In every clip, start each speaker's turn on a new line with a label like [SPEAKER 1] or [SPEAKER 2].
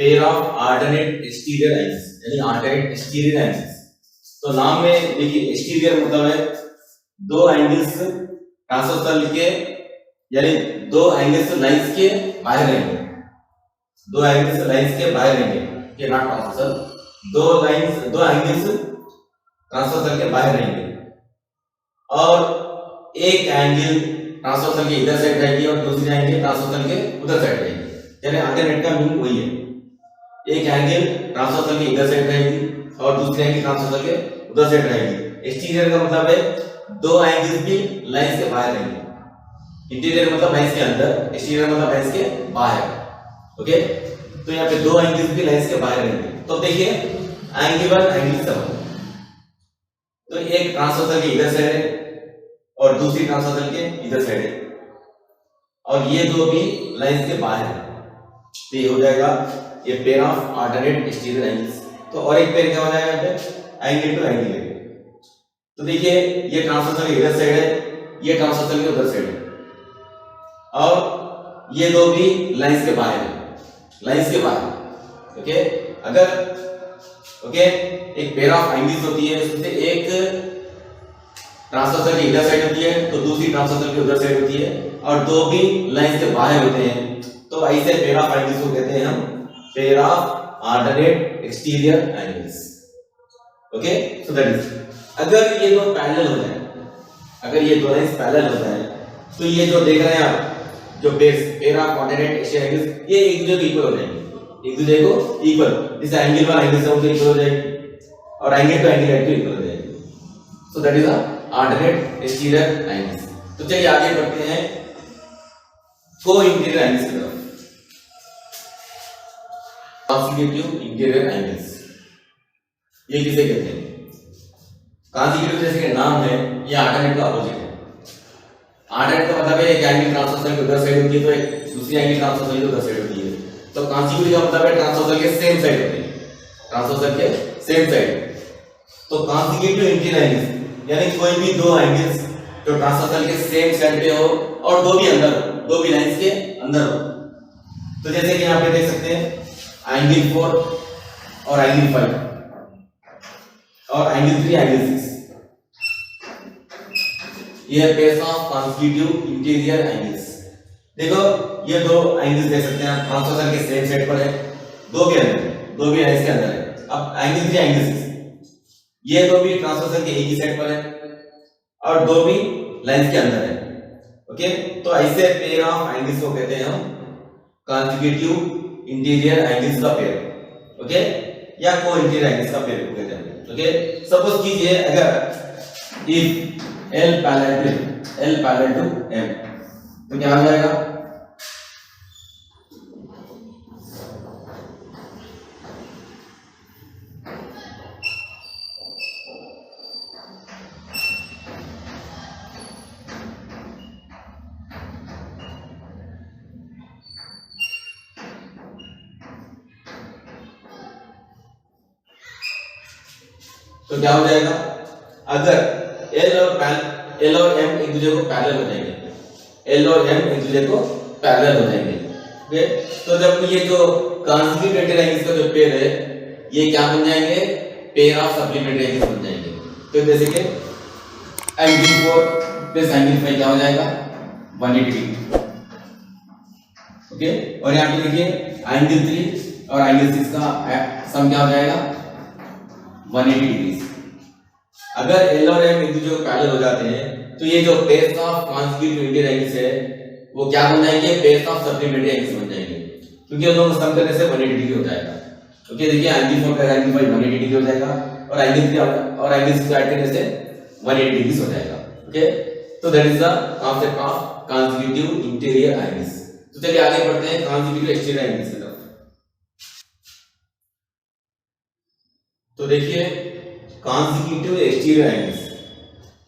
[SPEAKER 1] Pair of alternate exterior angles, यानी alternate exterior angles. तो नाम में देखिए एक्सटीरियर मतलब है दो एंगल्स ट्रांसवर्सल के, यानी दो एंगल्स लाइंस के बाहर रहेंगे, दो एंगल्स लाइंस के बाहर रहेंगे, ये नॉट ट्रांसवर्सल, दो एंगल्स ट्रांसवर्सल के बाहर रहेंगे और एक एंगल ट्रांसवर्सल के इधर साइड रहेगी और दूसरी एंगल ट्रांसवर्सल के उधर साइड रहेगी। यानी अल्टरनेट का मीनिंग वही है, एक एंगल ट्रांसवर्सल के इधर साइड रहेगी और दूसरी एंगल ट्रांसवर्सल के उधर साइड रहेगी। एक्सटीरियर का मतलब है दो एंगल्स भी लाइंस के बाहर रहेंगे, इंटीरियर मतलब लाइंस के अंदर, एक्सटीरियर मतलब लाइंस के बाहर। ओके, तो यहाँ पे दो एंगल्स भी लाइंस के बाहर रहेंगे। तो देखिए एंगल 1 एंगल 7, तो एक ट्रांसवर्सल के इधर साइड है और दूसरी ट्रांसवर्सल के इधर साइड है और ये दो भी लाइंस के बाहर है, तो ये हो जाएगा ये pair of alternate exterior angles. तो और एक पेयर क्या हो जाएगा यहाँ पे, एंगल टू एंगल है। तो देखिए ये ट्रांसवर्सल के इधर साइड है, ये ट्रांसवर्सल के उधर साइड है और ये दो भी लाइंस के बाहर है, लाइंस के बाहर। ओके, अगर एक पेयर ऑफ एंगल्स होती है, उसमें एक ट्रांसवर्सल की इधर साइड होती है तो दूसरी ट्रांसवर्सल की उधर साइड होती है और दो भी लाइंस के बाहर होते हैं, तो ऐसे पेयर ऑफ एंगल्स को कहते हैं हम pair of alternate exterior angles. Okay, so that is, अगर ये दो पैरेलल हो जाए, अगर ये दो लाइंस पैरेलल हो जाए तो ये जो देख रहे हैं आप, जो pair of alternate exterior angles, ये एक दूसरे को इक्वल हो जाएंगे, एक दूसरे को इक्वल, जैसे एंगल 1 एंगल 7 इक्वल हो जाएगी और एंगल टू एंगल इक्वल हो जाएगी। सो that is a alternate exterior angles. तो चलिए आगे बढ़ते हैं को इंटीरियर एंगल्स की तरफ। कॉन्सिक्यूटिव इंटीरियर एंगल्स, ये किसे कहते हैं? कॉन्सिक्यूटिव जैसे कि नाम है, ये ऑल्टरनेट का अपोजिट है। ऑल्टरनेट का मतलब है एक एंगल ट्रांसवर्सल की उधर साइड होती है तो एक दूसरी एंगल ट्रांसवर्सल की उधर साइड होती है। तो कॉन्सिक्यूटिव का मतलब है ट्रांसवर्सल के सेम साइड होते हैं, ट्रांसवर्सल के सेम साइड। तो कॉन्सिक्यूटिव इंटीरियर एंगल्स यानी कोई भी दो एंगल्स जो ट्रांसवर्सल के सेम साइड पे हो और दो भी अंदर हो, दो भी लाइंस के अंदर हो। तो जैसे कि यहाँ पे देख सकते हैं एंगल 4 और एंगल 5 और एंगल 3 एंगल 6, ये है pairs of consecutive interior angles. देखो ये दो एंगल्स देख सकते हैं आप, ट्रांसवर्सल के सेम साइड पर है, दो के अंदर, दो भी लाइंस के अंदर है। अब एंगल 3 एंगल 6, ये दो भी ट्रांसवर्सल के एक ही साइड पर है और दो भी लाइंस के अंदर है। ओके, तो ऐसे पेयर ऑफ एंगल्स को कहते हैं हम कॉन्सिक्यूटिव इंटीरियर एंगल्स का पेयर। ओके, या को इंटीरियर एंगल्स का पेयर कहते हैं। ओके, सपोज कीजिए अगर if L parallel to M, तो क्या हो जाएगा? तो क्या हो जाएगा? अगर L और M एक दूसरे को पैरेलल हो जाएंगे, L और M एक दूसरे को पैरेलल हो जाएंगे। ओके, तो जब ये जो कॉन्सिक्यूटिव इंटीरियर एंगल्स का जो पेयर है, ये क्या बन जाएंगे? पेयर ऑफ सप्लीमेंट्री एंगल्स बन जाएंगे। तो जैसे कि एंगल 4 प्लस एंगल 5 क्या हो जाएगा? 180 डिग्री। ओके, और यहाँ पे देखिए एंगल 3 और एंगल 6 का सम क्या हो जाएगा? 180 डिग्री। अगर L और M एक दूसरे को पैरेलल हो जाते हैं तो ये जो pairs of consecutive interior angles है वो क्या बन जाएंगे? पेयर्स ऑफ सप्लीमेंट्री एंगल्स बन जाएंगे, क्योंकि उन दोनों को सम करने से 180 डिग्री हो जाएगा। ओके, देखिए एंगल 4 का एंगल 5 180 डिग्री हो जाएगा और एंगल 3 और एंगल 6 ऐड करने से 180 डिग्री हो जाएगा। ओके, तो that is the concept of consecutive interior angles. तो चलिए आगे बढ़ते हैं कॉन्सिक्यूटिव एक्सटीरियर एंगल्स की तरफ। तो देखिए कॉन्सिक्यूटिव एक्सटीरियर एंगल्स,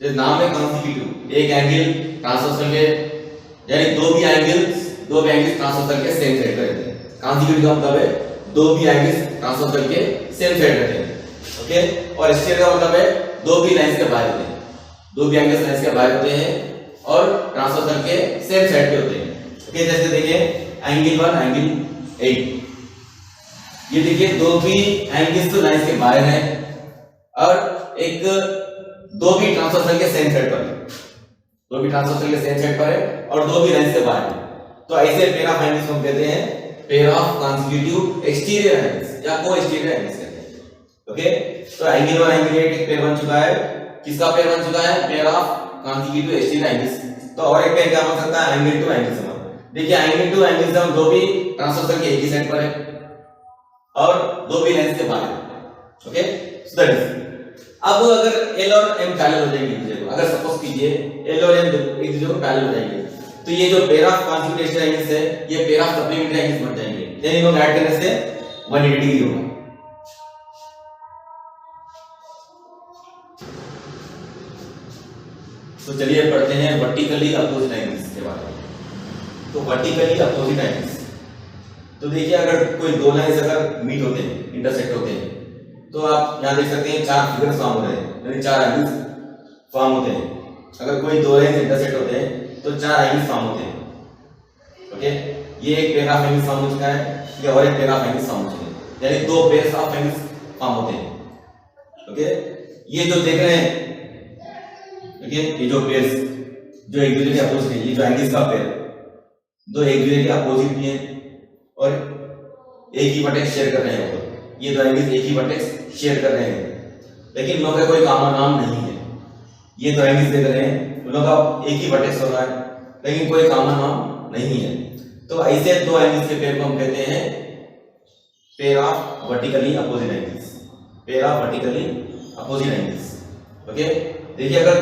[SPEAKER 1] जैसे नाम है कॉन्सिक्यूटिव, एक एंगल ट्रांसवर्सल के, यानी दो भी एंगल्स ट्रांसवर्सल के सेम साइड पर रहते हैं। कॉन्सिक्यूटिव का मतलब है दो भी एंगल्स ट्रांसवर्सल के सेम साइड रहते हैं। ओके, और एक्सटीरियर का मतलब है दो भी लाइंस के बाहर होते हैं, दो भी एंगल्स लाइंस के बाहर होते हैं और ट्रांसवर्सल के सेम साइड पे होते हैं। ओके, जैसे देखिए एंगल 1 एंगल 8, ये देखिए दो भी एंगल्स तो लाइन के बाहर है और एक दो भी ट्रांसवर्सल के सेम साइड पर है, दो भी ट्रांसवर्सल के सेम साइड पर है और दो भी लाइन से बाहर है। तो ऐसे पेयर ऑफ एंगल्स हम कहते हैं pair of consecutive exterior angles या को एक्सटीरियर एंगल्स कहते हैं। ओके, तो एंगल 1 एंगल 8 एक पेयर बन चुका है। किसका पेयर बन चुका है? Pair of consecutive exterior angles. तो और एक पेयर क्या बन सकता है? Angle 2 angle 7। देखिए एंगल 2 एंगल 7 दो भी ट्रांसवर्सल के एक ही साइड पर है और दो भी लाइन से बाहर है। Okay, so that is. अब अगर L और M पैरेलल हो जाएंगे एक दूसरे को, अगर सपोज कीजिए L और M एक दूसरे को पैरेलल हो जाएंगे, तो ये जो पेयर ऑफ कंसेक्यूटिव एंगल्स है ये पेयर ऑफ सप्लीमेंट्री एंगल्स बन जाएंगे। यानी इनको ऐड करने से 180 डिग्री होगा। तो चलिए पढ़ते हैं वर्टिकली अपोजिट एंगल्स के बारे में। तो वर्टिकली अपोजिट एंगल्स, तो देखिए अगर कोई दो लाइंस अगर मीट होते हैं, इंटरसेक्ट होते हैं, तो आप यहां देख सकते हैं चार फिगर्स फॉर्म हो रहे हैं, यानी चार एंगल्स फॉर्म होते हैं। अगर कोई दो लाइंस इंटरसेक्ट होते हैं तो चार एंगल्स फॉर्म होते हैं। ओके, ये एक पेयर ऑफ एंगल्स फॉर्म हो चुका है, ये और एक पेयर ऑफ एंगल्स फॉर्म हो चुके हैं, यानी दो पेयर्स ऑफ एंगल्स फॉर्म होते हैं। ओके, ये जो देख रहे हैं, ओके, ये जो पेयर्स जो एक दूसरे के अपोजिट है, ये जो एंगल्स का पेयर दो एक दूसरे के अपोजिट भी हैं और एक ही वर्टेक्स शेयर कर रहे हैं। तो ये दो एंगल्स एक ही वर्टेक्स शेयर कर रहे हैं, लेकिन इन लोगों का कोई कॉमन नाम नहीं है। ये दो एंगल्स देख रहे हैं, उन लोगों का एक ही वर्टेक्स हो रहा है, लेकिन कोई कॉमन नाम नहीं है। तो ऐसे दो एंगल्स के पेयर को हम कहते हैं pair of vertically opposite angles, pair of vertically opposite angles. Okay, देखिए अगर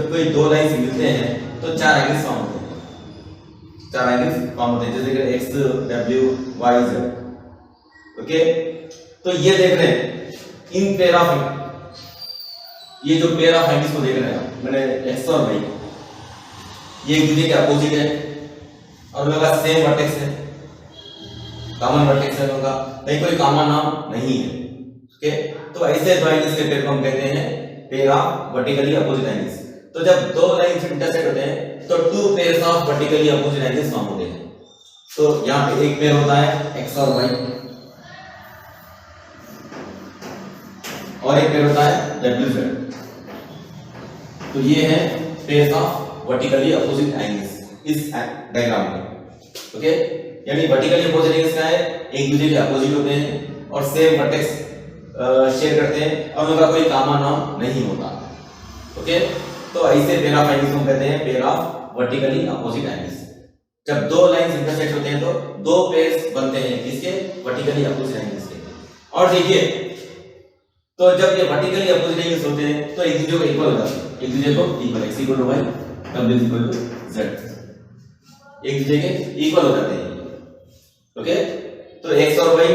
[SPEAKER 1] कोई दो लाइंस मिलते हैं तो चार एंगल्स फॉर्म होते हैं, चार एंगल्स फॉर्म होते हैं, जैसे कि x w y z। Okay, तो ये देख रहे हैं इन पेयर ऑफ, ये जो पेयर ऑफ एंगल्स को देख रहे हैं मैंने x और y, ये एक दूसरे के अपोजिट है और लोगों का सेम वर्टेक्स है, कॉमन वर्टेक्स है लोगों का, नहीं कोई कॉमन नाम नहीं है। ओके, तो ऐसे दो एंगल्स के पेयर को हम कहते हैं pair of vertically opposite angles. तो जब दो लाइंस इंटरसेक्ट होते हैं तो two pairs of vertically opposite angles form होते हैं। तो यहां पे एक पेयर होता है x और y और एक पेयर होता है w z। तो ये है pairs of vertically opposite angles इस डायग्राम में। ओके, यानी वर्टिकली अपोजिट एंगल्स क्या है? एक दूसरे के अपोजिट होते हैं और सेम वर्टेक्स शेयर करते हैं और उनका कोई कॉमन नाम नहीं होता। ओके, तो ऐसे पेयर ऑफ एंगल्स को कहते हैं pair of vertically opposite angles. जब दो लाइंस इंटरसेक्ट होते हैं तो दो पेयर्स बनते हैं किसके? वर्टिकली अपोजिट एंगल्स के। और देखिए, तो जब ये वर्टिकली अपोजिट एंगल्स होते हैं तो एक दूसरे को इक्वल हो जाते हैं, एक दूसरे को equal, x equal to y, w equal to z, एक दूसरे के इक्वल हो जाते हैं। ओके, तो x और y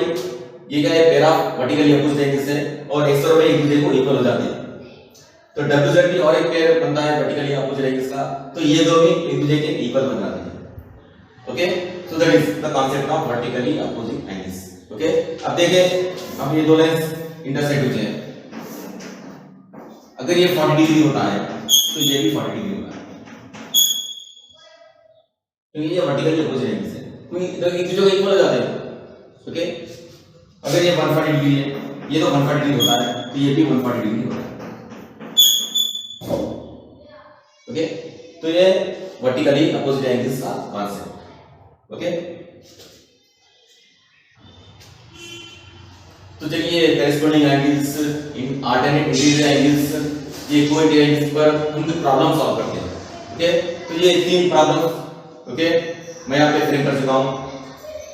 [SPEAKER 1] ये क्या है? Pair of vertically opposite angles है और x और y एक दूसरे को इक्वल हो जाते हैं। तो w z भी और एक पेयर बनता है वर्टिकली अपोजिट एंगल्स का, तो ये दो भी एक दूसरे के इक्वल बन जाते हैं। Okay, so that is the concept of vertically opposite angles. Okay, अब देखिए, अब ये दो लाइंस इंटरसेक्ट होते हैं, अगर ये 40 डिग्री होता है तो ये भी 40 डिग्री होता है, क्योंकि ये वर्टिकली अपोजिट एंगल्स है, क्योंकि एक दूसरे को इक्वल हो जाते हैं। ओके, अगर ये 140 डिग्री है, ये तो 140 डिग्री होता है, तो ये भी 140 डिग्री होता है। ओके, तो ये वर्टिकली अपोजिट एंगल्स का कॉन्सेप्ट। ओके, तो चलिए corresponding angles in alternate interior angles, ये कोइंसिडेंट एंगल्स पर हम कुछ प्रॉब्लम सॉल्व करते हैं। ओके, तो ये तीन प्रॉब्लम, ओके, मैं यहाँ पे फ्रेम कर चुका हूँ।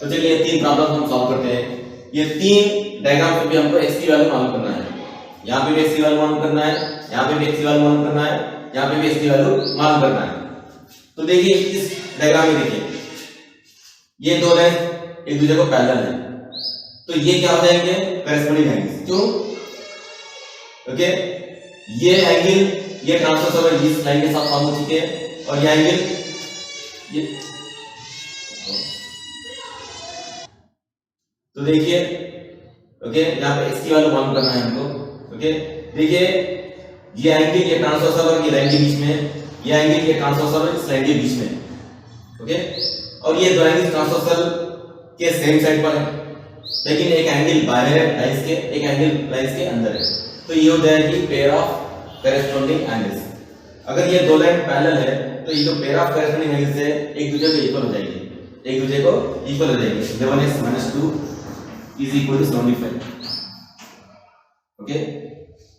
[SPEAKER 1] तो चलिए ये तीन प्रॉब्लम हम सॉल्व करते हैं। ये तीन डायग्राम पे भी हमको x की वैल्यू मालूम करना है, यहाँ पे भी x की वैल्यू मालूम करना है, यहाँ पे भी x की वैल्यू मालूम करना है, यहाँ पे भी x की वैल्यू मालूम करना है। तो देखिए इस डायग्राम में देखिए, ये दो लाइन एक दूसरे को पैरेलल है, तो ये क्या हो जाएंगे? Corresponding angles. क्यों? ओके, ये एंगल ये ट्रांसवर्सल इस लाइन के साथ फॉर्म हो चुके हैं और ये एंगल ये, तो देखिए, ओके, यहाँ पे x की वैल्यू मालूम करना है हमको। ओके, देखिए ये एंगल ये ट्रांसवर्सल और ये लाइन के बीच में है, ये एंगल ये ट्रांसवर्सल और इस लाइन के बीच में है। ओके, और ये दो एंगल ट्रांसवर्सल के सेम साइड पर है, लेकिन एक एंगल बाहर है लाइंस के, एक एंगल लाइंस के अंदर है, तो ये हो जाएगी पेयर ऑफ करेस्पॉन्डिंग एंगल्स। अगर ये दो लाइन पैरेलल है तो ये जो पेयर ऑफ करेस्पॉन्डिंग एंगल्स है एक दूसरे को इक्वल हो जाएगी, एक दूसरे को इक्वल हो जाएगी। 11x - 2 = 75। ओके,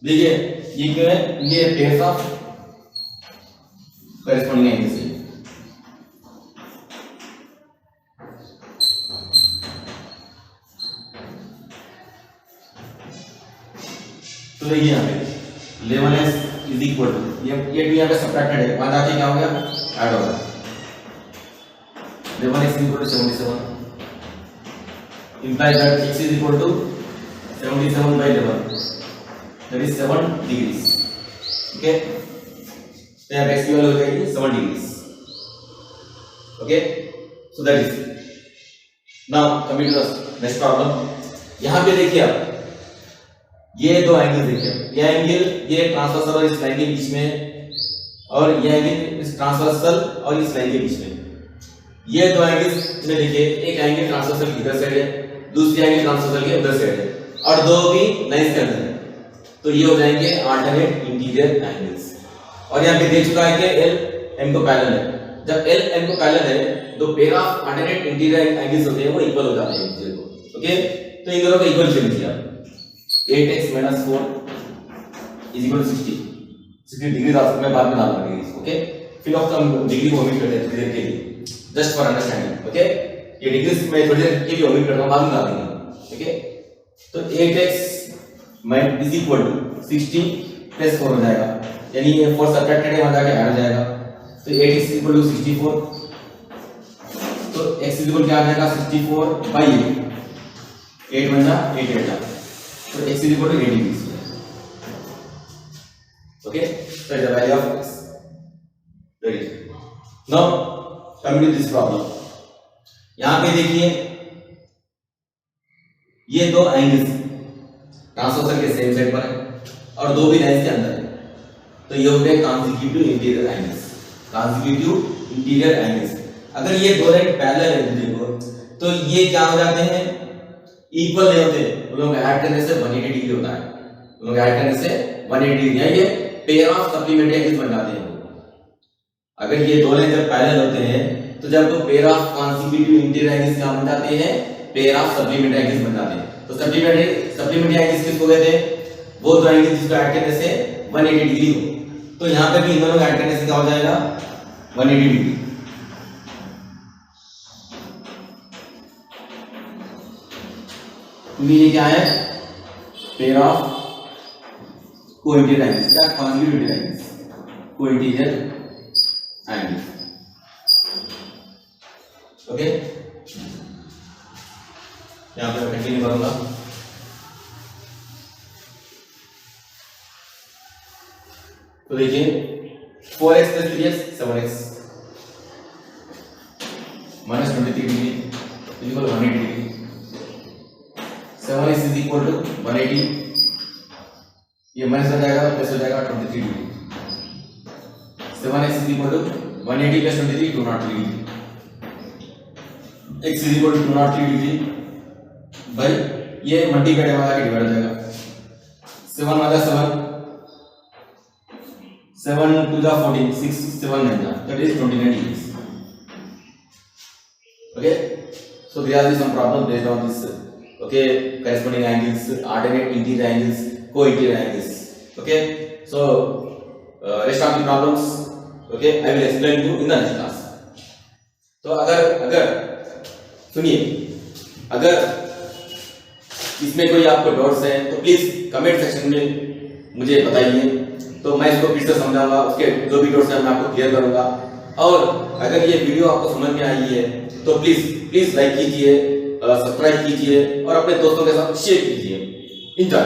[SPEAKER 1] देखिए ये क्या है, ये पेयर्स ऑफ करेस्पॉन्डिंग एंगल्स है। तो देखिए यहाँ पे 11s = ये भी यहाँ पे सब्ट्रैक्टेड है, वहां जाके क्या हो गया, ऐड हो गया। 11x = 77 implies that x = 77/11, that is 7 degrees। Okay, तो यहाँ पे x की वैल्यू हो जाएगी 7 degrees। Okay, so that is now coming to the next problem. यहाँ पे देखिए आप ये दो एंगल देखिए, ये एंगल ये ट्रांसवर्सल और इस लाइन के बीच में, और ये एंगल इस ट्रांसवर्सल और इस लाइन के बीच में। ये दो एंगल्स में देखिए, एक एंगल ट्रांसवर्सल की इधर साइड है, दूसरी एंगल ट्रांसवर्सल के उधर साइड है, और दो भी लाइंस के अंदर है, तो ये हो जाएंगे अल्टरनेट इंटीरियर एंगल्स। और यहाँ पे दे चुका है कि एल एम को पैरेलल है। जब एल एम को पैरेलल है तो pair of alternate interior angles होते हैं वो इक्वल हो जाते हैं एक दूसरे को। ओके, तो इन दोनों का इक्वल कर लीजिए आप। 8x - 4 = 60 डिग्री मैं बाद में डालूंगा डिग्री। ओके, फिर हम डिग्री को ओमिट करते हैं थोड़ी देर के लिए, जस्ट फॉर अंडरस्टैंडिंग। ओके, ये डिग्री मैं थोड़ी देर के लिए ओमिट करता हूं, बाद में डाल देंगे। ओके, तो 8x = 60 + 4 हो जाएगा, यानी ये 4 सब्ट्रैक्टेड है, वहां जाके ऐड हो जाएगा, तो 8x = 64। तो x क्या आ जाएगा, 64/8, 8 × 8 8, so x = 8 degrees। okay, so the value of x, very good। now coming to this problem, यहां पे देखिए ये दो एंगल्स ट्रांसवर्सल के सेम साइड पर है और दो भी लाइंस के अंदर है, तो ये हो गए consecutive interior angles. Consecutive interior angles, अगर ये दो लाइन पैरेलल है दूसरे को, तो ये क्या हो जाते हैं, इक्वल नहीं होते, उन लोगों का ऐड करने से 180 डिग्री होता है, उन लोगों का ऐड करने से 180 डिग्री, ये पेयर ऑफ सप्लीमेंट्री एंगल्स बन जाते हैं। अगर ये दो लाइन जब पैरेलल होते हैं तो जब वो pair of consecutive interior angles क्या बन जाते हैं, पेयर ऑफ सप्लीमेंट्री एंगल्स बन जाते हैं। तो सप्लीमेंट्री एंगल्स किसको कहते हैं, वो दो एंगल जिसको ऐड करने से 180 डिग्री हो, तो यहां पे भी इन दोनों को ऐड करने से क्या हो जाएगा, 180 डिग्री। तो ये क्या है, पेयर ऑफ कोइंटीरियर एंगल्स, क्या consecutive angles, co-interior angles. Okay, यहां पे कंटिन्यू करूंगा। तो देखिए 4x + 3x 7x -23 degree = 180 degree, 7x = 180, ये माइनस हो जाएगा प्लस हो जाएगा 23 degree, 7x = 180 + 23 203 degree, x = 203 degree by ये मल्टीप्लाई वाला डिवाइड हो जाएगा, 7 वाला 7, 7 to the 14, 6 7 9, that is 29 degrees। Okay, so there are some problems based on this, okay, corresponding angles, alternate interior angles, co-interior angles। Okay, so rest of the problems, okay, I will explain to you in the next class। तो अगर सुनिए, अगर इसमें कोई आपको doubts है तो please comment section में मुझे बताइए, तो मैं इसको फिर से समझाऊंगा, उसके जो भी डाउट्स हैं मैं आपको क्लियर करूंगा। और अगर ये वीडियो आपको समझ में आई है तो प्लीज लाइक कीजिए, सब्सक्राइब कीजिए और अपने दोस्तों के साथ शेयर कीजिए। इंजॉय।